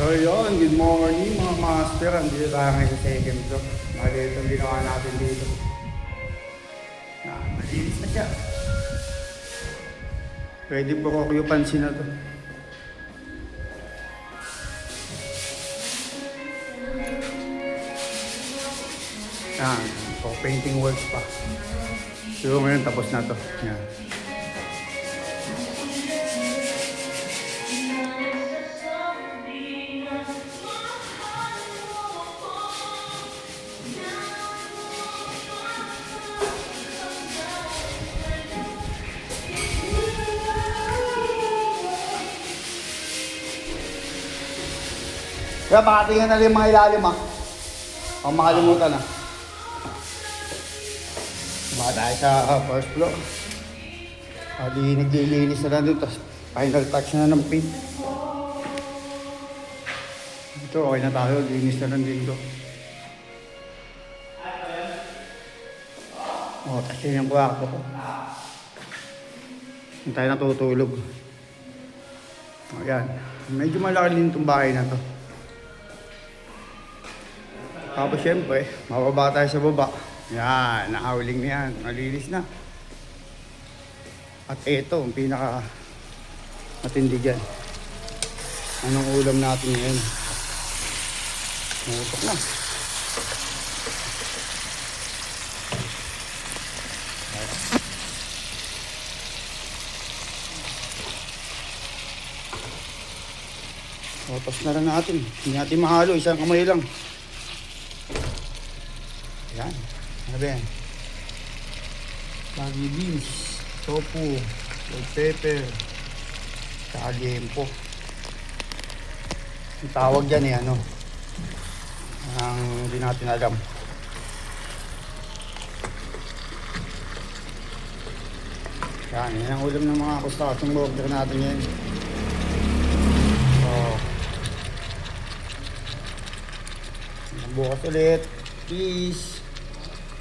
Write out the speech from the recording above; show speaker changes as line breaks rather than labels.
So yun, good morning mga master. Andito tayo ngayon sa second floor. Bali itong ginawa natin dito. Malinis na siya. Pwede po occupancy na to. Yan, so painting works pa. So ngayon tapos na to. Yan. Kaya makatingin na rin mga ilalim o makalimutan na. Baka tayo sa first floor. Di naglilinis na lang doon. Tapos final touch na ng paint. Ito okay na tayo. Linis na lang dito. Tapos yun yung kwarto ko. Hindi tayo natutulog. Ayan. Medyo malaki din itong bahay na to. Tapos syempre, mababa tayo sa baba. Yan, nakauling na yan. Malinis na. At ito, ang pinaka matindi dyan. Anong ulam natin ngayon? Mutok na. Tapos na lang natin. Hindi natin mahalo. Isang kamay lang. Yan. Ano ba yan? Baggy beans, tofu, red pepper, saka liempo. Ang tawag dyan eh, ano? Ang hindi natin alam. Yan ang ulam ng mga custom order natin yan. So, bukas ulit. Peace.